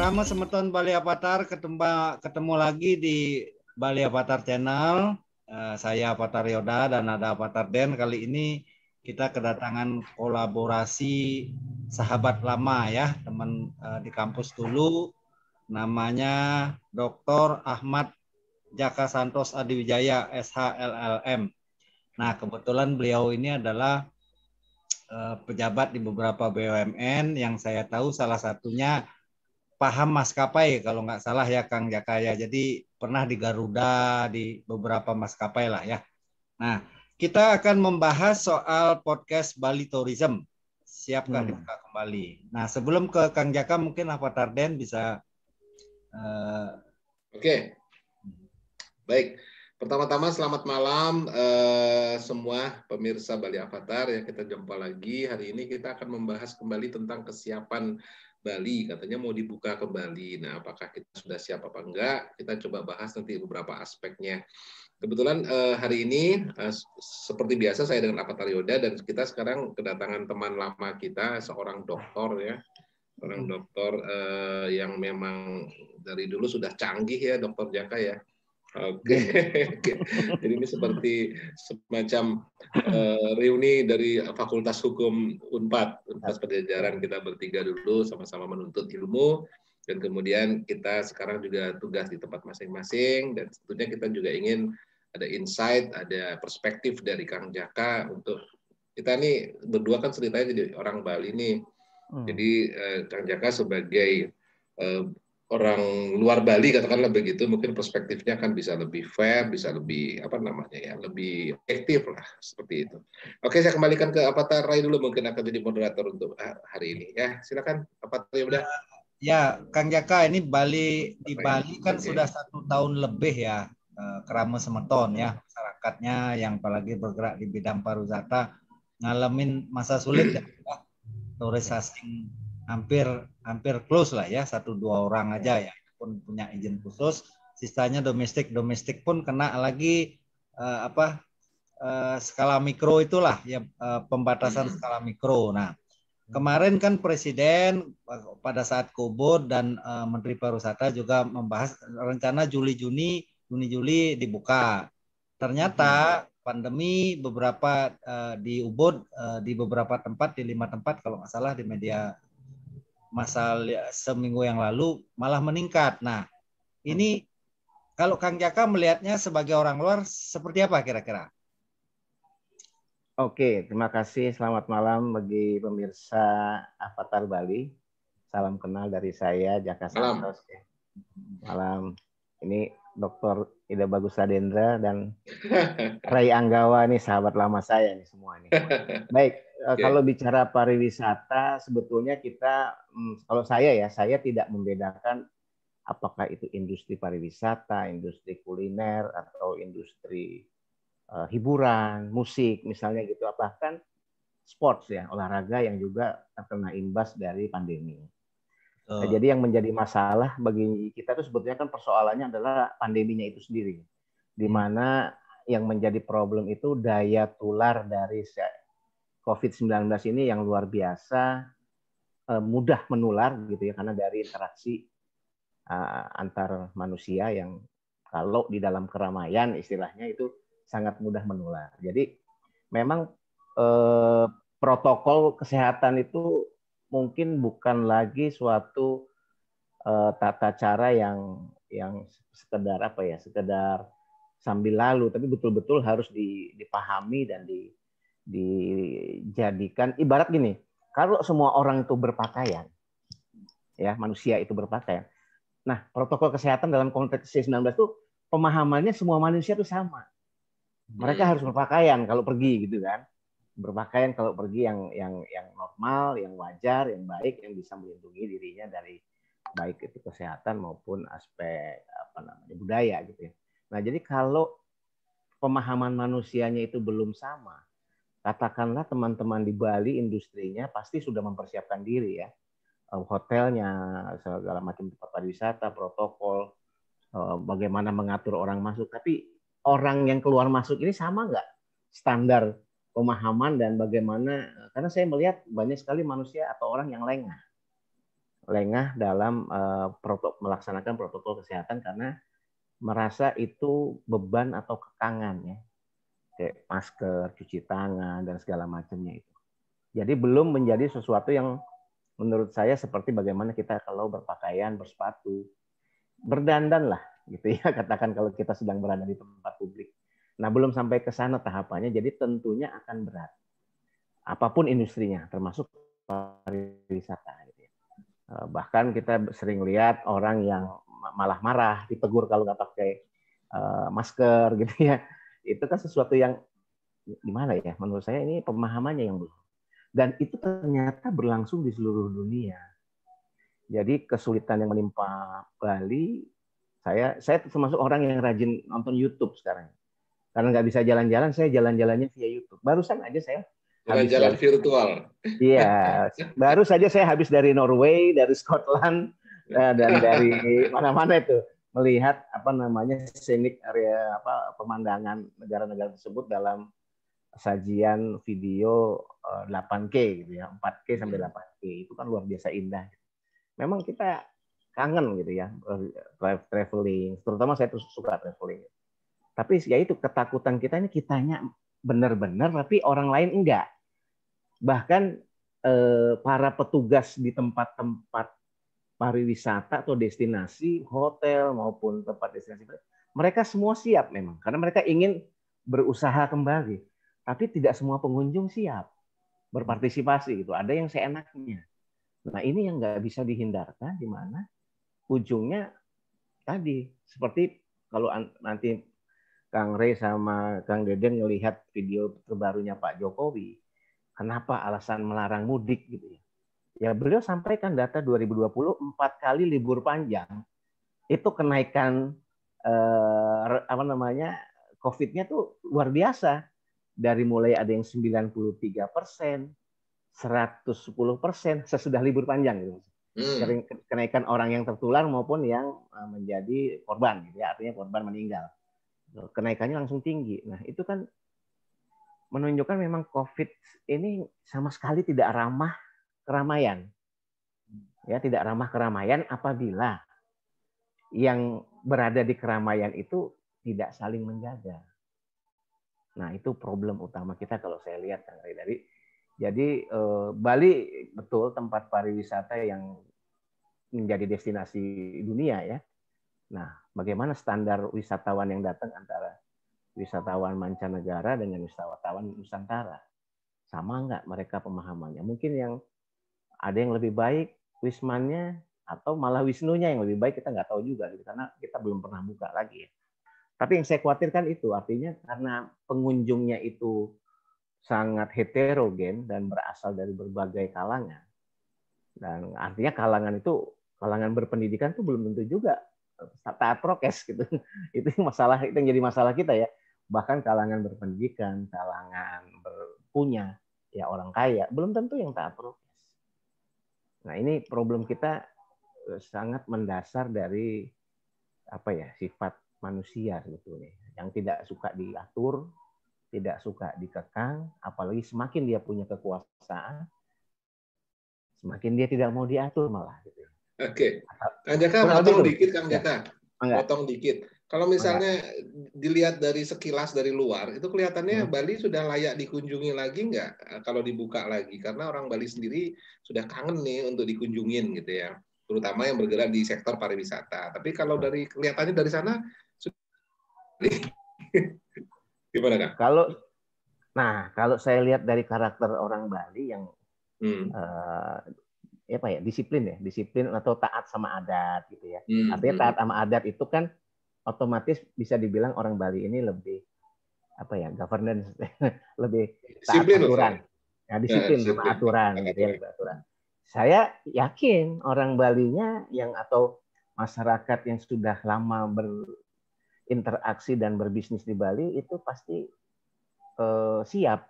Krama Semeton Bali Avatar ketemu lagi di Bali Avatar Channel. Saya Avatar Yoda dan ada Avatar Den. Kali ini kita kedatangan kolaborasi sahabat lama ya, teman di kampus dulu. Namanya Dr. Ahmad Jaka Santos Adiwijaya, SHLLM. Nah, kebetulan beliau ini adalah pejabat di beberapa BUMN yang saya tahu salah satunya paham maskapai kalau nggak salah ya Kang Jaka ya. Jadi pernah di Garuda, di beberapa maskapai lah ya. Nah, kita akan membahas soal podcast Bali Tourism. Siapkah dibuka kembali? Nah, sebelum ke Kang Jaka mungkin Avatar Den bisa. Oke. Baik. Pertama-tama selamat malam semua pemirsa Bali Avatar ya, kita jumpa lagi. Hari ini kita akan membahas kembali tentang kesiapan Bali. Katanya mau dibuka kembali. Nah, apakah kita sudah siap apa enggak? Kita coba bahas nanti beberapa aspeknya. Kebetulan hari ini seperti biasa saya dengan Avatar Yoda dan kita sekarang kedatangan teman lama kita, seorang dokter ya. Seorang dokter yang memang dari dulu sudah canggih ya, Dokter Jaka ya. Oke. Jadi ini seperti semacam reuni dari Fakultas Hukum Unpad Pajajaran, kita bertiga dulu sama-sama menuntut ilmu dan kemudian kita sekarang juga tugas di tempat masing-masing dan tentunya kita juga ingin ada insight, ada perspektif dari Kang Jaka untuk kita nih berdua kan ceritanya jadi orang Bali nih. Jadi Kang Jaka sebagai orang luar Bali katakanlah begitu, mungkin perspektifnya kan bisa lebih fair, bisa lebih apa namanya ya, lebih efektif lah seperti itu. Oke, saya kembalikan ke Avatar Rai dulu, mungkin akan jadi moderator untuk hari ini ya. Silakan Avatar ya udah. Ya, Kang Jaka ini di Bali kan sudah 1 tahun lebih ya Krama Semeton ya, masyarakatnya yang apalagi bergerak di bidang pariwisata ngalamin masa sulit ya. Turis asing hampir close lah ya, 1-2 orang aja ya pun punya izin khusus, sisanya domestik pun kena lagi skala mikro itulah ya, pembatasan skala mikro. Nah, kemarin kan Presiden pada saat Kubur dan Menteri Pariwisata juga membahas rencana Juni-Juli dibuka. Ternyata pandemi beberapa di Ubud di beberapa tempat, di 5 tempat kalau nggak salah di media masa seminggu yang lalu malah meningkat. Nah, ini kalau Kang Jaka melihatnya sebagai orang luar seperti apa kira-kira? Oke, terima kasih. Selamat malam bagi pemirsa Avatar Bali. Salam kenal dari saya, Jaka Santos. Malam. Ini Dr. Ida Bagus Sadendra dan Rai Anggawa nih, sahabat lama saya nih semua nih. Baik, kalau bicara pariwisata sebetulnya kita, kalau saya tidak membedakan apakah itu industri pariwisata, industri kuliner, atau industri hiburan, musik misalnya gitu, bahkan sports ya, olahraga yang juga terkena imbas dari pandemi. Nah, jadi yang menjadi masalah bagi kita itu sebetulnya kan persoalannya adalah pandeminya itu sendiri, di mana yang menjadi problem itu daya tular dari COVID-19 ini yang luar biasa mudah menular gitu ya, karena dari interaksi antar manusia yang kalau di dalam keramaian istilahnya itu sangat mudah menular. Jadi memang protokol kesehatan itu mungkin bukan lagi suatu tata cara yang sekedar sekedar sambil lalu, tapi betul-betul harus dipahami dan dijadikan ibarat gini. Kalau semua orang itu berpakaian, ya manusia itu berpakaian. Nah, protokol kesehatan dalam konteks COVID-19 itu pemahamannya semua manusia itu sama. Mereka harus berpakaian kalau pergi gitu kan. Berpakaian kalau pergi yang normal, yang wajar, yang baik, yang bisa melindungi dirinya dari baik itu kesehatan maupun aspek budaya gitu ya. Nah, jadi kalau pemahaman manusianya itu belum sama, katakanlah teman-teman di Bali industrinya pasti sudah mempersiapkan diri ya. Hotelnya, segala macam tempat pariwisata, protokol, bagaimana mengatur orang masuk. Tapi orang yang keluar masuk ini sama nggak standar pemahaman dan bagaimana, karena saya melihat banyak sekali manusia atau orang yang lengah. lengah dalam melaksanakan protokol kesehatan karena merasa itu beban atau kekangan ya, kayak masker, cuci tangan dan segala macamnya itu. Jadi belum menjadi sesuatu yang menurut saya seperti bagaimana kita kalau berpakaian, bersepatu, berdandan lah gitu ya, katakan kalau kita sedang berada di tempat publik. Nah, belum sampai ke sana tahapannya, jadi tentunya akan berat. Apapun industrinya, termasuk pariwisata. Gitu ya. Bahkan kita sering lihat orang yang malah marah, ditegur kalau nggak pakai masker gitu ya. Itu kan sesuatu yang gimana ya? Menurut saya ini pemahamannya yang belum. Dan itu ternyata berlangsung di seluruh dunia. Jadi kesulitan yang menimpa Bali, saya termasuk orang yang rajin nonton YouTube sekarang. Karena nggak bisa jalan-jalan, saya jalan-jalannya via YouTube. Barusan aja saya jalan-jalan virtual. Iya, baru saja saya habis dari Norway, dari Scotland, dan dari mana-mana itu melihat scenic area pemandangan negara-negara tersebut dalam sajian video 8K gitu ya, 4K sampai 8K itu kan luar biasa indah. Memang kita kangen gitu ya traveling, terutama saya tuh suka traveling. Tapi ya itu ketakutan kita ini kitanya benar-benar, tapi orang lain enggak. Bahkan para petugas di tempat-tempat pariwisata atau destinasi, hotel maupun tempat destinasi, mereka semua siap memang, karena mereka ingin berusaha kembali. Tapi tidak semua pengunjung siap berpartisipasi gitu. Ada yang seenaknya. Nah ini yang nggak bisa dihindarkan, di mana ujungnya tadi seperti kalau nanti Kang Rey sama Kang Deden melihat video terbarunya Pak Jokowi, kenapa alasan melarang mudik gitu ya? Ya beliau sampaikan data 2020 4 kali libur panjang itu kenaikan COVID-nya tuh luar biasa, dari mulai ada yang 93%, 110% sesudah libur panjang gitu. Kenaikan orang yang tertular maupun yang menjadi korban gitu ya, artinya korban meninggal. Kenaikannya langsung tinggi. Nah, itu kan menunjukkan memang COVID ini sama sekali tidak ramah keramaian. Ya, tidak ramah keramaian apabila yang berada di keramaian itu tidak saling menjaga. Nah, itu problem utama kita kalau saya lihat, Kang Ray. Jadi Bali betul tempat pariwisata yang menjadi destinasi dunia ya. Nah, bagaimana standar wisatawan yang datang antara wisatawan mancanegara dengan wisatawan Nusantara? Sama nggak mereka pemahamannya? Mungkin yang ada yang lebih baik wismannya atau malah wisnunya yang lebih baik, kita nggak tahu juga gitu, karena kita belum pernah buka lagi ya. Tapi yang saya khawatirkan itu artinya karena pengunjungnya itu sangat heterogen dan berasal dari berbagai kalangan. Dan artinya kalangan berpendidikan itu belum tentu juga taat prokes gitu. Itu masalah, itu yang jadi masalah kita ya. Bahkan kalangan berpendidikan, kalangan berpunya, ya orang kaya, belum tentu yang taat prokes. Nah, ini problem kita sangat mendasar dari sifat manusia sebetulnya, yang tidak suka diatur, tidak suka dikekang, apalagi semakin dia punya kekuasaan, semakin dia tidak mau diatur malah gitu. Oke. Kang Jaka, potong dikit Kang Jaka. Potong dikit. Kalau misalnya dilihat dari sekilas dari luar, itu kelihatannya Bali sudah layak dikunjungi lagi nggak kalau dibuka lagi? Karena orang Bali sendiri sudah kangen nih untuk dikunjungin gitu ya, terutama yang bergerak di sektor pariwisata. Tapi kalau dari kelihatannya dari sana, gimana Kang? Kalau saya lihat dari karakter orang Bali yang disiplin atau taat sama adat gitu ya. Artinya taat sama adat itu kan otomatis bisa dibilang orang Bali ini lebih governance, lebih taat aturan. Ya, disiplin sama aturan gitu ya, lebih aturan. Saya yakin orang Balinya atau masyarakat yang sudah lama berinteraksi dan berbisnis di Bali itu pasti siap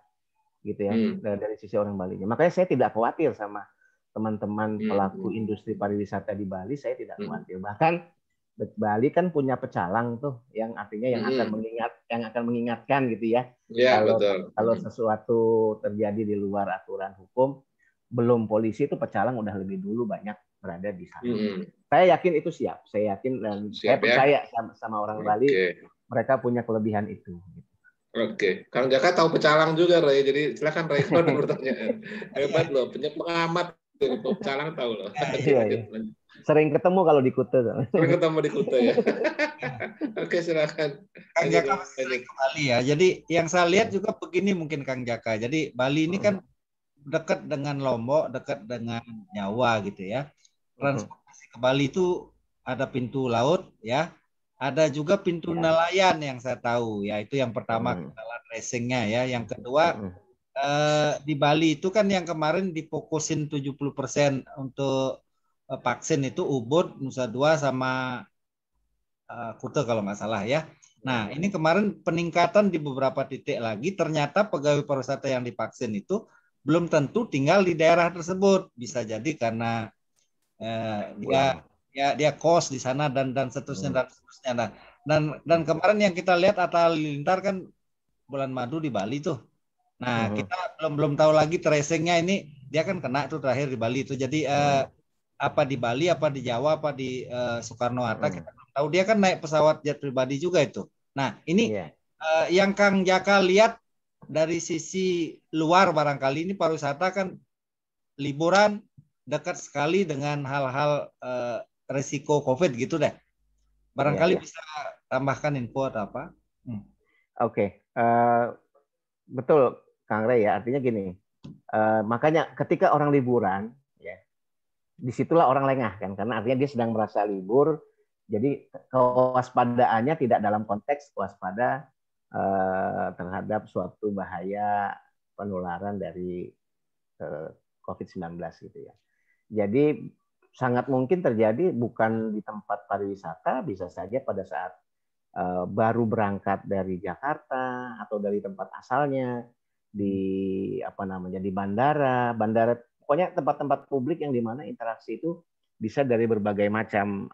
gitu ya, dari sisi orang Balinya. Makanya saya tidak khawatir sama teman-teman pelaku industri pariwisata di Bali, saya tidak khawatir. Bahkan Bali kan punya pecalang tuh, yang artinya yang akan mengingatkan gitu ya. Kalau sesuatu terjadi di luar aturan hukum, belum polisi itu pecalang udah lebih dulu banyak berada di sana. Saya yakin itu siap. Saya yakin dan saya percaya sama orang Bali, mereka punya kelebihan itu. Oke, Kang Jaka tahu pecalang juga, Ray. Jadi silakan Ray kalau ada pertanyaan. Hebat loh, pengamat pecalang tahu loh. Iya. Sering ketemu kalau di Kuta. Sering ketemu di Kuta ya. Oke, silakan. Kang Jaka sering ke Bali ya. Jadi yang saya lihat juga begini mungkin Kang Jaka. Jadi Bali ini kan dekat dengan Lombok, dekat dengan Jawa gitu ya. Transportasi ke Bali itu ada pintu laut ya. Ada juga pintu nelayan yang saya tahu ya. Itu yang pertama kendala tracingnya ya. Yang kedua di Bali itu kan yang kemarin difokusin 70% untuk vaksin itu Ubud, Nusa Dua sama Kuta kalau nggak salah ya. Nah ini kemarin peningkatan di beberapa titik lagi. Ternyata pegawai pariwisata yang divaksin itu belum tentu tinggal di daerah tersebut. Bisa jadi karena dia kos di sana dan seterusnya dan seterusnya. Nah, dan kemarin yang kita lihat Atta Halilintar kan bulan madu di Bali tuh. Nah kita belum tahu lagi tracingnya ini dia kan kena tuh terakhir di Bali itu. Jadi apa di Bali, apa di Jawa, apa di Soekarno Hatta kita belum tahu. Dia kan naik pesawat jet pribadi juga itu. Nah ini yang Kang Jaka lihat dari sisi luar barangkali ini pariwisata kan liburan dekat sekali dengan hal-hal resiko COVID gitu deh. Barangkali bisa tambahkan info atau apa? Oke. Betul Kang Rey ya. Artinya gini. Makanya ketika orang liburan ya, disitulah orang lengah kan, karena artinya dia sedang merasa libur. Jadi kewaspadaannya tidak dalam konteks waspada terhadap suatu bahaya penularan dari COVID-19 gitu ya. Jadi sangat mungkin terjadi bukan di tempat pariwisata, bisa saja pada saat baru berangkat dari Jakarta atau dari tempat asalnya di bandara, pokoknya tempat-tempat publik yang dimana interaksi itu bisa dari berbagai macam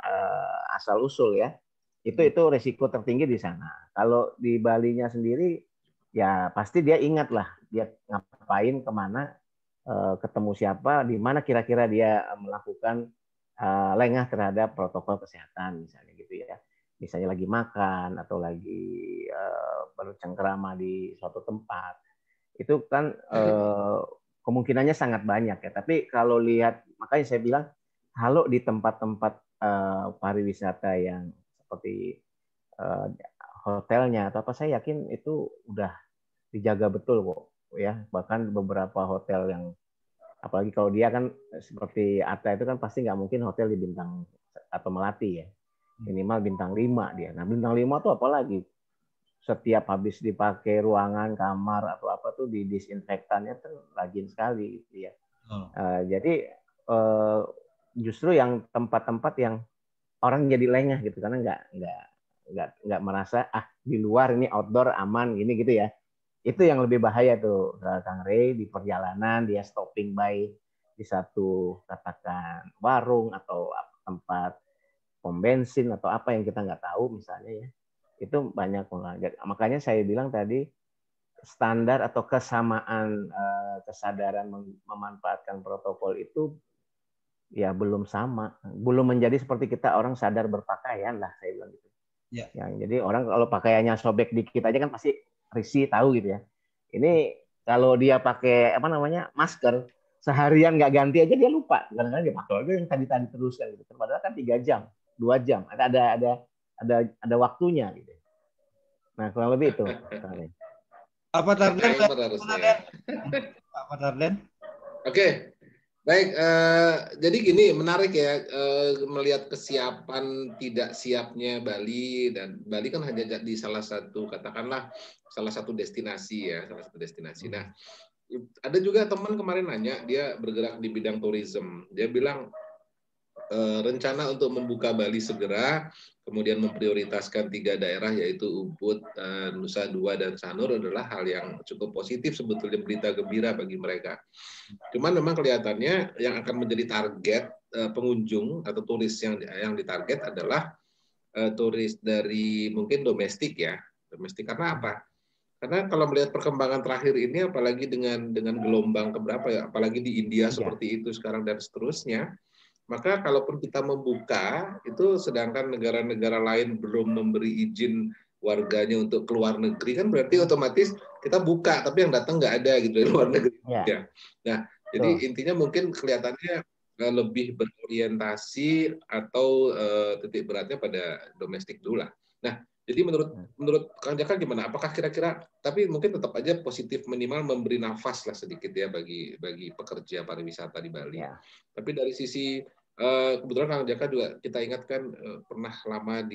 asal usul ya. Itu resiko tertinggi di sana. Kalau di Balinya sendiri ya pasti dia ingat lah dia ngapain, kemana, ketemu siapa, di mana kira-kira dia melakukan lengah terhadap protokol kesehatan misalnya gitu ya. Misalnya lagi makan atau lagi bercengkerama di suatu tempat. Itu kan kemungkinannya sangat banyak ya. Tapi kalau lihat, makanya saya bilang kalau di tempat-tempat pariwisata yang seperti hotelnya atau apa, saya yakin itu udah dijaga betul kok ya. Bahkan beberapa hotel yang, apalagi kalau dia kan seperti Atta itu kan pasti nggak mungkin hotel di bintang atau Melati ya, minimal bintang 5 dia. Nah bintang 5 tuh apalagi setiap habis dipakai ruangan, kamar atau apa tuh di disinfektannya tuh rajin sekali gitu ya. Jadi justru yang tempat-tempat yang orang jadi lengah gitu karena nggak merasa di luar ini outdoor aman gini gitu ya. Itu yang lebih bahaya tuh Kang Rey, di perjalanan dia stopping by di satu katakan warung atau tempat pom bensin atau apa yang kita nggak tahu misalnya ya. Itu banyak. Makanya saya bilang tadi standar atau kesamaan kesadaran memanfaatkan protokol itu ya belum sama, belum menjadi seperti kita orang sadar berpakaian lah, saya bilang gitu. Ya, jadi orang kalau pakaiannya sobek dikit aja kan pasti risih tahu gitu ya. Ini kalau dia pakai masker seharian nggak ganti aja dia lupa, kadang-kadang dia pakai aja yang tadi terus kan gitu. Padahal kan 3 jam, 2 jam, ada waktunya gitu. Nah kurang lebih itu. Apa Tarden? Oke. Baik, jadi gini, menarik ya melihat kesiapan tidak siapnya Bali, dan Bali kan hanya di salah satu destinasi ya, Nah, ada juga teman kemarin nanya, dia bergerak di bidang tourism, dia bilang rencana untuk membuka Bali segera, kemudian memprioritaskan 3 daerah yaitu Ubud, Nusa Dua, dan Sanur adalah hal yang cukup positif sebetulnya, berita gembira bagi mereka. Cuman memang kelihatannya yang akan menjadi target pengunjung atau turis yang ditarget adalah turis dari mungkin domestik ya. Domestik karena apa? Karena kalau melihat perkembangan terakhir ini, apalagi dengan gelombang keberapa ya, apalagi di India seperti itu sekarang dan seterusnya, maka kalaupun kita membuka, itu sedangkan negara-negara lain belum memberi izin warganya untuk keluar negeri, kan berarti otomatis kita buka, tapi yang datang nggak ada gitu dari luar negeri. Ya. Nah, jadi intinya mungkin kelihatannya lebih berorientasi atau titik beratnya pada domestik dulu lah. Nah, jadi menurut Kang Jaka gimana? Apakah kira-kira, tapi mungkin tetap aja positif, minimal memberi nafas lah sedikit ya bagi pekerja pariwisata di Bali. Ya. Tapi dari sisi kebetulan Kang Jaka juga kita ingatkan pernah lama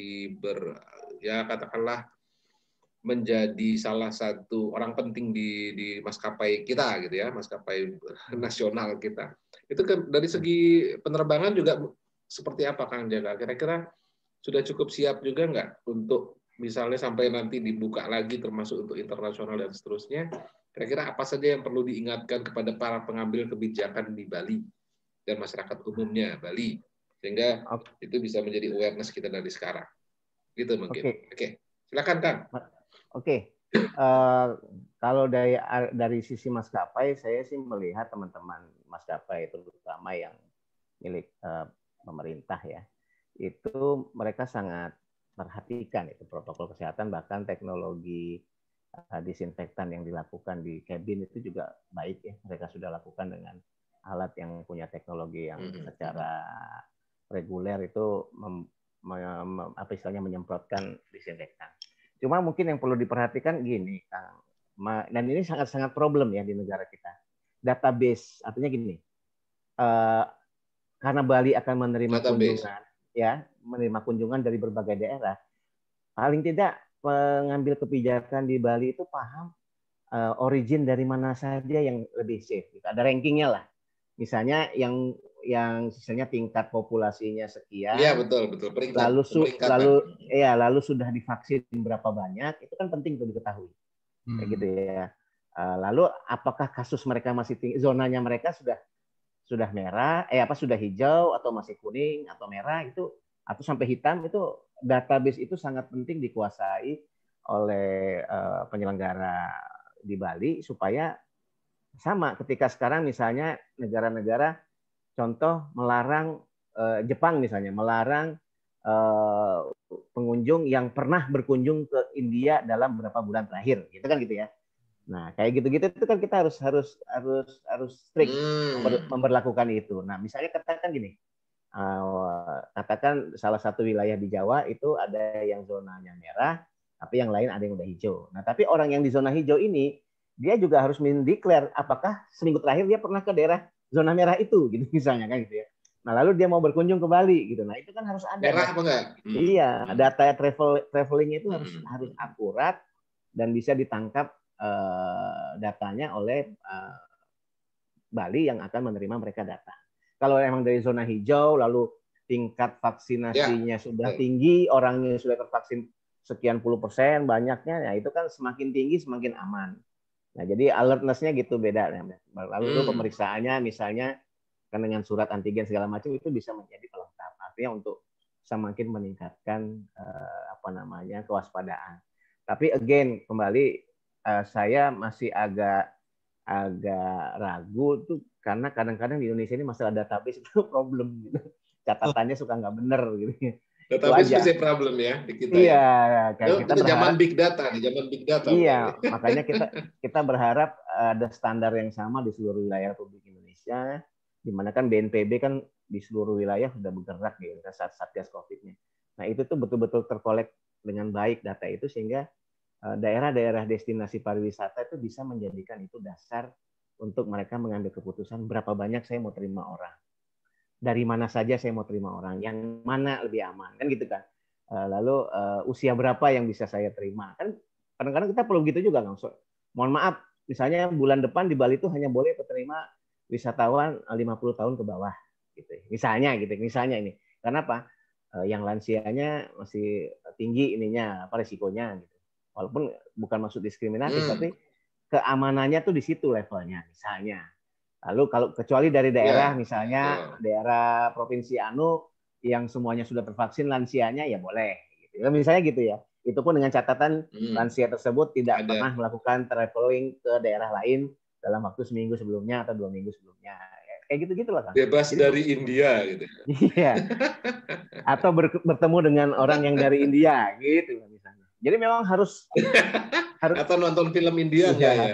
ya katakanlah menjadi salah satu orang penting di maskapai kita gitu ya, maskapai nasional kita. Itu kan dari segi penerbangan juga seperti apa Kang Jaka? Kira-kira sudah cukup siap juga nggak untuk misalnya sampai nanti dibuka lagi termasuk untuk internasional dan seterusnya? Kira-kira apa saja yang perlu diingatkan kepada para pengambil kebijakan di Bali dan masyarakat umumnya Bali sehingga itu bisa menjadi awareness kita dari sekarang? Gitu mungkin. Oke. Silakan Kang. Oke, kalau dari sisi maskapai, saya sih melihat teman-teman maskapai terutama yang milik pemerintah ya, itu mereka sangat perhatikan itu protokol kesehatan, bahkan teknologi disinfektan yang dilakukan di kabin itu juga baik ya, mereka sudah lakukan dengan alat yang punya teknologi yang secara reguler itu menyemprotkan disinfektan. Cuma mungkin yang perlu diperhatikan gini, Kang, dan ini sangat-sangat problem ya di negara kita. Database, artinya gini, karena Bali akan menerima kunjungan, ya, menerima kunjungan dari berbagai daerah. Paling tidak pengambil kebijakan di Bali itu paham origin dari mana saja yang lebih safe. Ada rankingnya lah. Misalnya yang misalnya tingkat populasinya sekian. Iya betul. Lalu sudah divaksin berapa banyak, itu kan penting untuk diketahui. Kayak gitu ya. Lalu apakah kasus mereka masih tinggi, zonanya mereka sudah merah, sudah hijau atau masih kuning atau merah itu atau sampai hitam, itu database itu sangat penting dikuasai oleh penyelenggara di Bali supaya sama ketika sekarang misalnya negara-negara contoh melarang Jepang misalnya melarang pengunjung yang pernah berkunjung ke India dalam beberapa bulan terakhir, gitu kan gitu ya. Nah kayak gitu-gitu itu kan kita harus strict memberlakukan itu. Nah misalnya katakan gini, katakan salah satu wilayah di Jawa itu ada yang zonanya merah, tapi yang lain ada yang udah hijau. Nah tapi orang yang di zona hijau ini dia juga harus mendeklar apakah seminggu terakhir dia pernah ke daerah zona merah itu, gitu misalnya kan gitu ya. Nah lalu dia mau berkunjung ke Bali gitu. Nah itu kan harus ada. Merah apa enggak? Iya, data traveling itu harus akurat dan bisa ditangkap datanya oleh Bali yang akan menerima mereka datang. Kalau emang dari zona hijau lalu tingkat vaksinasinya sudah tinggi, orangnya sudah tervaksin sekian puluh %, banyaknya, ya itu kan semakin tinggi semakin aman. Nah, jadi alertness-nya gitu beda. Lalu pemeriksaannya misalnya kan dengan surat antigen segala macam itu bisa menjadi pelengkap. Artinya untuk semakin meningkatkan kewaspadaan. Tapi again kembali saya masih agak ragu tuh karena kadang-kadang di Indonesia ini masalah database itu problem gitu. Catatannya suka nggak bener gitu. Database masih problem ya di kita. Iya, kayak kita zaman big data nih, zaman big data. Iya, makanya kita berharap ada standar yang sama di seluruh wilayah Republik Indonesia, di mana kan BNPB kan di seluruh wilayah sudah bergerak gitu saat Satgas Covid-nya. Nah, itu tuh betul-betul terkolek dengan baik data itu sehingga daerah-daerah destinasi pariwisata itu bisa menjadikan itu dasar untuk mereka mengambil keputusan berapa banyak saya mau terima orang. Dari mana saja saya mau terima orang, yang mana lebih aman, kan gitu kan. Lalu usia berapa yang bisa saya terima, kan kadang-kadang kita perlu gitu juga, Kang. Mohon maaf, misalnya bulan depan di Bali itu hanya boleh terima wisatawan 50 tahun ke bawah, gitu. Misalnya ini. Kenapa? Yang lansianya masih tinggi resikonya, gitu. Walaupun bukan maksud diskriminatif, tapi keamanannya tuh di situ levelnya, misalnya. Lalu kalau kecuali dari daerah misalnya daerah provinsi yang semuanya sudah tervaksin lansianya ya boleh gitu. Misalnya gitu ya. Itu pun dengan catatan lansia tersebut tidak pernah melakukan traveling ke daerah lain dalam waktu seminggu sebelumnya atau 2 minggu sebelumnya. kayak gitu-gitu lah kan. Bebas Jadi, dari India gitu. Iya. Atau bertemu dengan orang yang dari India gitu misalnya. Jadi memang harus atau nonton film India enggak ya?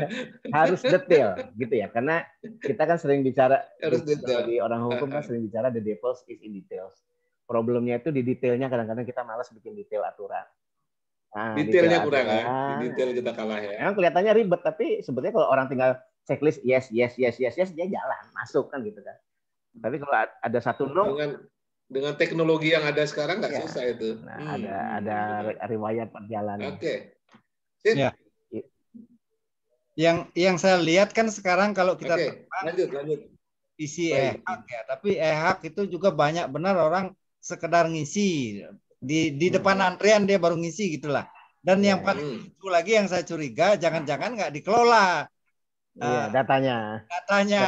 Harus detail gitu ya, karena kita kan sering bicara harus detail. Di orang hukum kan sering bicara the devil is in details. Problemnya itu di detailnya, kadang-kadang kita malas bikin detail aturan. Nah, detailnya kurang ya, di detail kita kalah ya. Memang kelihatannya ribet, tapi sebetulnya kalau orang tinggal checklist yes dia jalan masuk kan gitu kan. Tapi kalau ada satu no, dengan teknologi yang ada sekarang nggak susah itu. Nah, ada riwayat perjalanan. Oke. Ya. Yang saya lihat kan sekarang kalau kita lanjut. Isi e-hak ya, tapi e-hak itu juga banyak benar orang sekedar ngisi di depan antrian dia baru ngisi gitulah. Dan yang paling itu lagi yang saya curiga, jangan-jangan nggak dikelola. Datanya. E-haknya.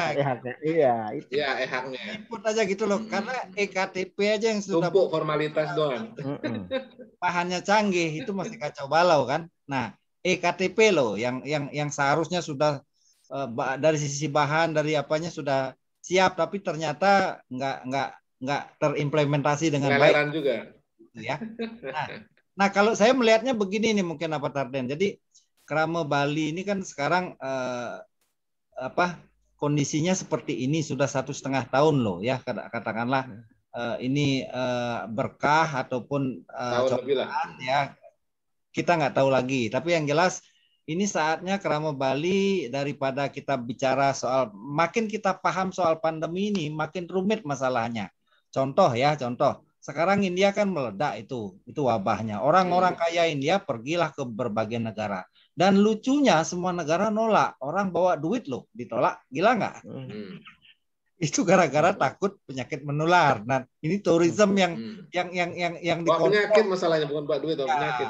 Iya, itu. Iya, e-haknya. Input aja gitu loh, karena ektp aja yang sudah tumpuk formalitas doang. Bahannya canggih itu masih kacau balau kan. Nah, ektp loh yang seharusnya sudah dari sisi bahan dari apanya sudah siap, tapi ternyata nggak terimplementasi dengan baik juga ya. Nah kalau saya melihatnya begini nih mungkin apa Tarden, jadi Krama Bali ini kan sekarang kondisinya seperti ini sudah 1,5 tahun loh ya, katakanlah ini berkah ataupun cobaan ya, kita nggak tahu lagi, tapi yang jelas ini saatnya Krama Bali daripada kita bicara soal, makin kita paham soal pandemi ini, makin rumit masalahnya. Contoh, sekarang India kan meledak itu wabahnya. Orang-orang kaya India pergilah ke berbagai negara. Dan lucunya semua negara nolak. Orang bawa duit loh, ditolak. Gila nggak? Itu gara-gara takut penyakit menular. Nah, ini tourism yang penyakit masalahnya, bukan buat duit, penyakit.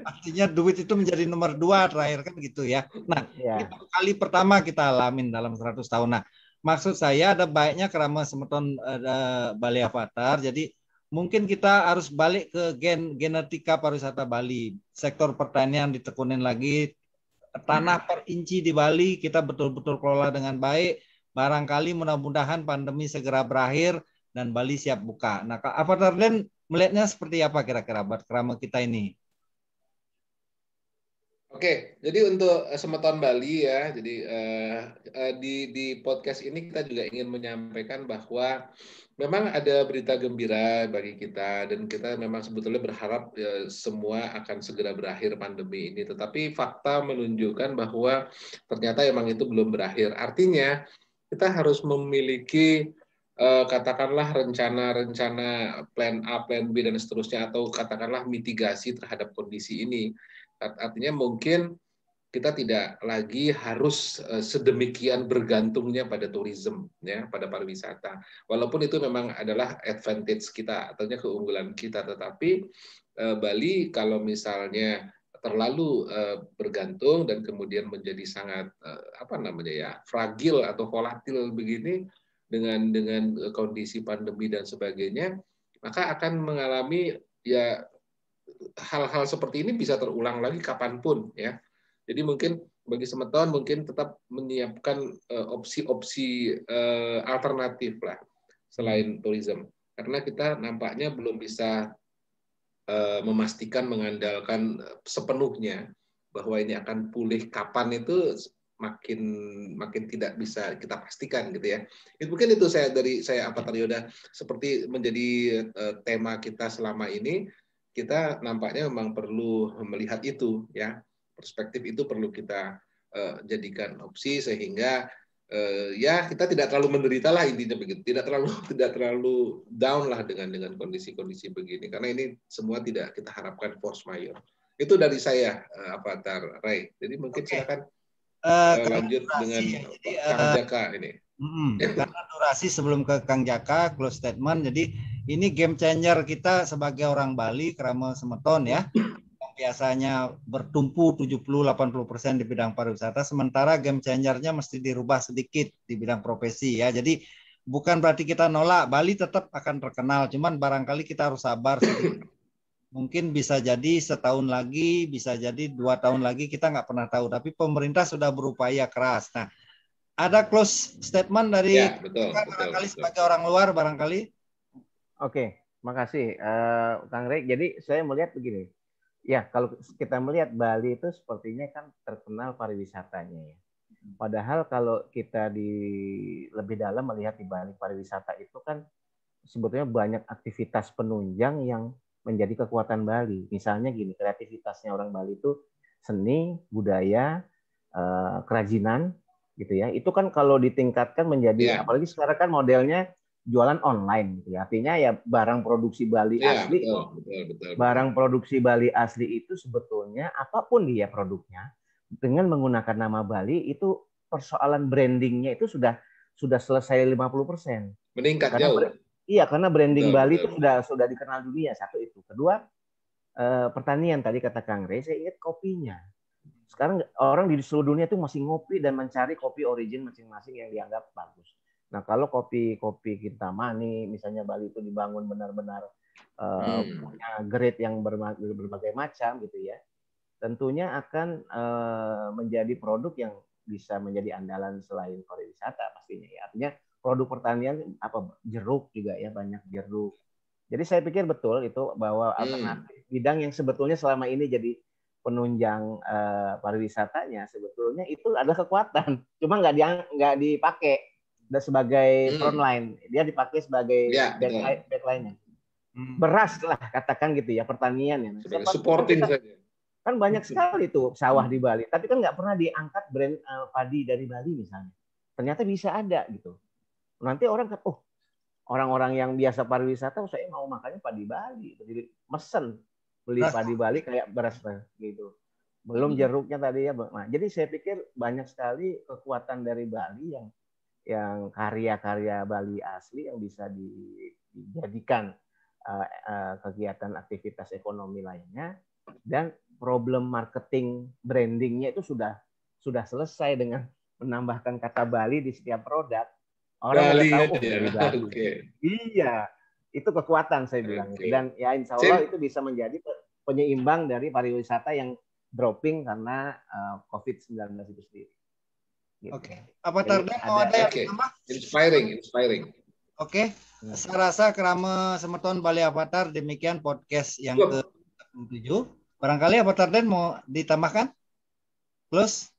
Artinya duit itu menjadi nomor 2 terakhir kan gitu ya. Nah, ini kali pertama kita alamin dalam 100 tahun. Nah, maksud saya ada baiknya Krama Semeton Bali Avatar. Jadi mungkin kita harus balik ke genetika pariwisata Bali. Sektor pertanian ditekunin lagi. Tanah per inci di Bali kita betul-betul kelola dengan baik. Barangkali mudah-mudahan pandemi segera berakhir dan Bali siap buka. Nah, Avatar Dan melihatnya seperti apa kira-kira buat Krama kita ini? Oke, jadi untuk Semeton Bali ya, jadi di podcast ini kita juga ingin menyampaikan bahwa memang ada berita gembira bagi kita, dan kita memang sebetulnya berharap semua akan segera berakhir pandemi ini. Tetapi fakta menunjukkan bahwa ternyata memang itu belum berakhir. Artinya kita harus memiliki katakanlah rencana plan A, plan B dan seterusnya, atau katakanlah mitigasi terhadap kondisi ini. Artinya mungkin kita tidak lagi harus sedemikian bergantungnya pada tourism ya, pada pariwisata. Walaupun itu memang adalah advantage kita, artinya keunggulan kita, tetapi Bali kalau misalnya terlalu bergantung dan kemudian menjadi sangat fragil atau volatil begini dengan kondisi pandemi dan sebagainya, maka akan mengalami ya hal-hal seperti ini bisa terulang lagi kapanpun ya. Jadi mungkin bagi Semeton mungkin tetap menyiapkan opsi-opsi alternatif lah selain tourism, karena kita nampaknya belum bisa memastikan, mengandalkan sepenuhnya bahwa ini akan pulih kapan, itu makin tidak bisa kita pastikan gitu ya. Mungkin itu dari saya Avatar Yoda, seperti menjadi tema kita selama ini. Kita nampaknya memang perlu melihat itu ya, perspektif itu perlu kita jadikan opsi sehingga ya kita tidak terlalu menderita lah, intinya begitu, tidak terlalu down lah dengan kondisi-kondisi begini, karena ini semua tidak kita harapkan force majeure. Itu dari saya Avatar Ray. Jadi mungkin silakan lanjut dengan Kang Jaka ini. Karena durasi sebelum ke Kang Jaka close statement, jadi ini game changer kita sebagai orang Bali, Krama Semeton ya, yang biasanya bertumpu 70-80% di bidang pariwisata, sementara game changernya mesti dirubah sedikit di bidang profesi ya. Jadi bukan berarti kita nolak, Bali tetap akan terkenal, cuman barangkali kita harus sabar sedikit. Mungkin bisa jadi setahun lagi, bisa jadi 2 tahun lagi, kita nggak pernah tahu. Tapi pemerintah sudah berupaya keras. Nah, ada close statement dari betul, barangkali sebagai orang luar barangkali. Oke, makasih Kang Rey. Jadi saya melihat begini. Ya, kalau kita melihat Bali itu sepertinya kan terkenal pariwisatanya ya. Padahal kalau kita lebih dalam melihat di Bali pariwisata itu kan sebetulnya banyak aktivitas penunjang yang menjadi kekuatan Bali. Misalnya gini, kreativitasnya orang Bali itu seni, budaya, kerajinan gitu ya. Itu kan kalau ditingkatkan menjadi apalagi sekarang kan modelnya jualan online gitu ya. Artinya ya barang produksi Bali asli. Betul. Barang produksi Bali asli itu sebetulnya apapun dia produknya dengan menggunakan nama Bali itu persoalan brandingnya itu sudah selesai 50%. Meningkat jauh. Iya, karena branding Bali itu sudah dikenal dunia, satu itu. Kedua, pertanian tadi kata Kang Rey, saya ingat kopinya. Sekarang orang di seluruh dunia itu masih ngopi dan mencari kopi origin masing-masing yang dianggap bagus. Nah, kalau kopi Kintamani, misalnya Bali itu dibangun benar-benar punya grade yang berbagai macam gitu ya, tentunya akan menjadi produk yang bisa menjadi andalan selain pariwisata pastinya ya. Artinya produk pertanian jeruk juga ya, banyak jeruk. Jadi saya pikir betul itu bahwa alternatif bidang yang sebetulnya selama ini jadi penunjang pariwisatanya sebetulnya itu adalah kekuatan, cuma nggak dipakai sebagai frontline, dia dipakai sebagai backline-nya. Beras lah katakan gitu ya, pertanian ya. Supporting saja. Kan banyak sekali tuh sawah di Bali, tapi kan nggak pernah diangkat brand padi dari Bali misalnya. Ternyata bisa ada gitu. Nanti orang kan, orang-orang yang biasa pariwisata, saya mau makannya padi Bali, jadi mesen beli padi Bali kayak beras gitu. Belum jeruknya tadi ya. Nah, jadi saya pikir banyak sekali kekuatan dari Bali yang karya-karya Bali asli yang bisa dijadikan kegiatan aktivitas ekonomi lainnya, dan problem marketing brandingnya itu sudah selesai dengan menambahkan kata Bali di setiap produk. Orang Bali udah tahu dari Bali. Iya, itu kekuatan saya bilang. Dan ya insya Allah itu bisa menjadi penyeimbang dari pariwisata yang dropping karena COVID-19 itu sendiri. Gitu. Oke. Apa Tardan mau ada yang tambah? Inspiring. Oke. Saya rasa kerama semeton Bali Avatar demikian podcast yang ke-7. Barangkali apa Tardan mau ditambahkan? Close.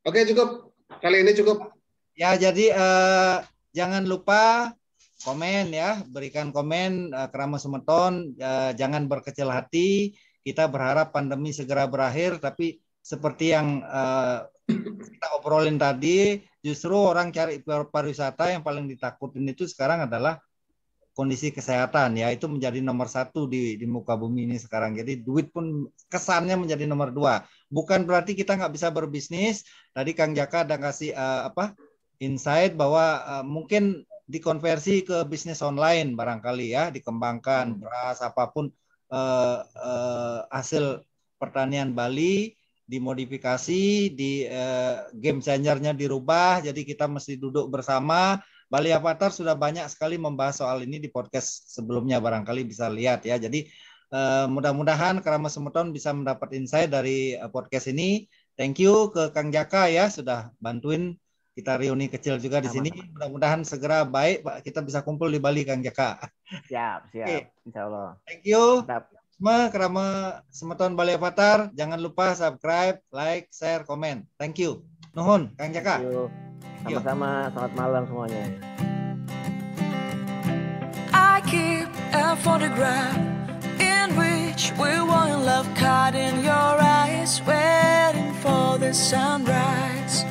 Oke, cukup. Kali ini cukup. Ya, jadi jangan lupa komen ya, berikan komen kerama semeton, jangan berkecil hati. Kita berharap pandemi segera berakhir, tapi seperti yang kita obrolin tadi, justru orang cari pariwisata yang paling ditakutin itu sekarang adalah kondisi kesehatan ya, itu menjadi nomor 1 di muka bumi ini sekarang. Jadi duit pun kesannya menjadi nomor 2. Bukan berarti kita nggak bisa berbisnis. Tadi Kang Jaka ada kasih insight bahwa mungkin dikonversi ke bisnis online barangkali ya, dikembangkan beras apapun hasil pertanian Bali dimodifikasi, game changer-nya dirubah, jadi kita mesti duduk bersama. Bali Avatar sudah banyak sekali membahas soal ini di podcast sebelumnya, barangkali bisa lihat ya. Jadi mudah-mudahan Kerama Semeton bisa mendapat insight dari podcast ini. Thank you ke Kang Jaka ya, sudah bantuin kita reuni kecil juga di sini. Mudah-mudahan segera baik, Pak, kita bisa kumpul di Bali, Kang Jaka. Siap. Okay. Insya Allah. Thank you. Semua Kerama Semeton Bali Avatar, jangan lupa subscribe, like, share, komen. Thank you. Nuhun, Kang Jaka. Sama-sama, selamat malam semuanya. I keep a photograph in which we were in love, caught in your eyes, waiting for the sunrise.